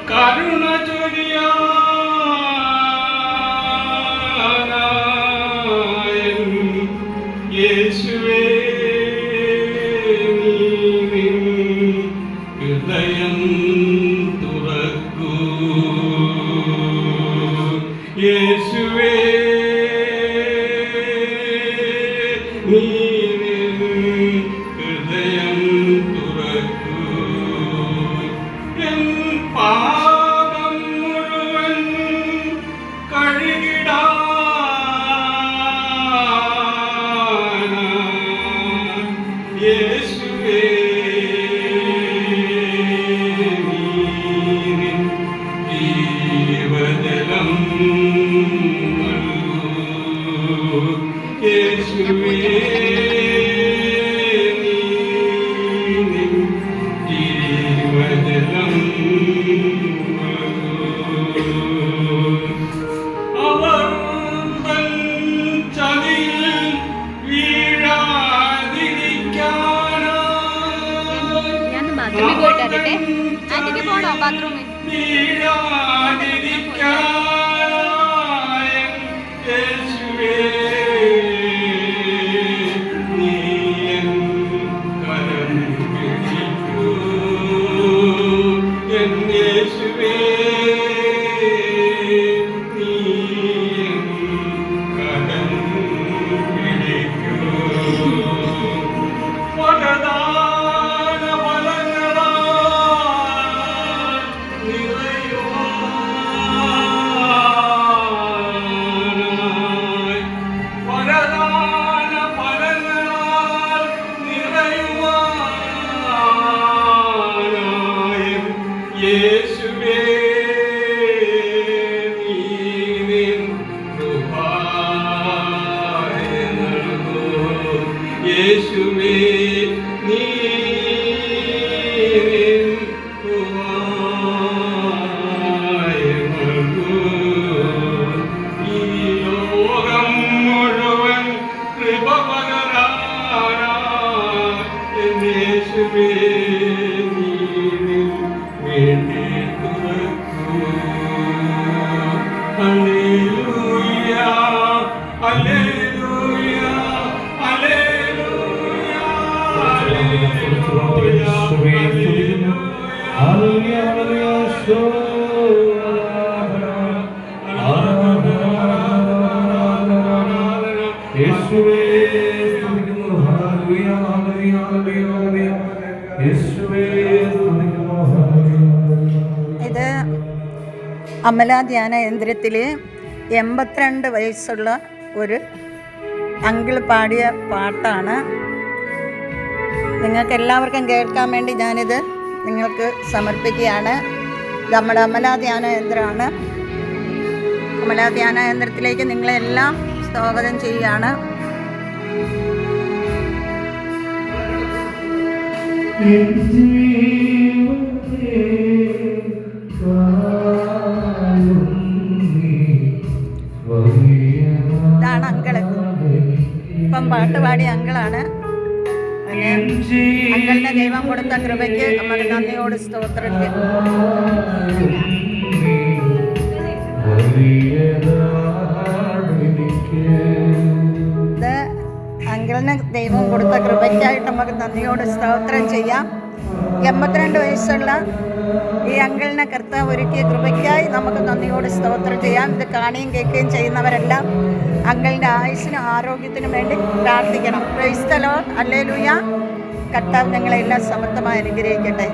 കരുണ ചൊരിയാൻ യേശുവേ ഹൃദയം തുറക്കൂ യേശുവേ ഹൃദയം തുറക്കൂ എൻ പാപം മുഴുവൻ കഴുകിടാൻ യേശുവേ ജീവജലം യേശുവേ ജീവജലം അവർ തൻ ചതിയിൽ യേശുവേ നീ കൃപയായി നൽകൂ യേശുവേ നീ കൃപയായി നൽകൂ ഈ ലോകം മുഴുവൻ കൃപ പകരാനായി യേശുവേ ഇത് അമല ധ്യാന യന്ത്രത്തിൽ 82 വയസ്സുള്ള ഒരു അങ്കിൾ പാടിയ പാട്ടാണ്. നിങ്ങൾക്ക് എല്ലാവർക്കും കേൾക്കാൻ വേണ്ടി ഞാനിത് നിങ്ങൾക്ക് സമർപ്പിക്കുകയാണ്. ഇത് നമ്മുടെ അമല ധ്യാന യന്ത്രമാണ്. അമല ധ്യാന യന്ത്രത്തിലേക്ക് നിങ്ങളെല്ലാം സ്വാഗതം ചെയ്യുകയാണ്. ഇതാണ് അങ്കിള്, ഇപ്പം പാട്ട് പാടിയ അങ്കിളാണ്. പിന്നെ അങ്കിളിന് ദൈവം കൊടുത്ത കൃപയ്ക്ക് നമ്മൾ നന്ദിയോട് സ്തോത്രം ചെയ്യും. ഇത് അങ്കിളിന് ദൈവം കൊടുത്ത കൃപയ്ക്കായിട്ട് നമുക്ക് നന്ദിയോട് സ്തോത്രം ചെയ്യാം. 82 വയസ്സുള്ള ഈ അങ്കിളിനെ കർത്താവ് ഒരുക്കിയ കൃപയ്ക്കായി നമുക്ക് നന്ദിയോട് സ്തോത്രം ചെയ്യാം. ഇത് കാണുകയും കേൾക്കുകയും ചെയ്യുന്നവരെല്ലാം അങ്കിളിൻ്റെ ആയുസ്സിനും ആരോഗ്യത്തിനും വേണ്ടി പ്രാർത്ഥിക്കണം. Praise the Lord, hallelujah. കർത്താവ് ഞങ്ങളെല്ലാം സമർത്ഥമായി അനുഗ്രഹിക്കട്ടെ.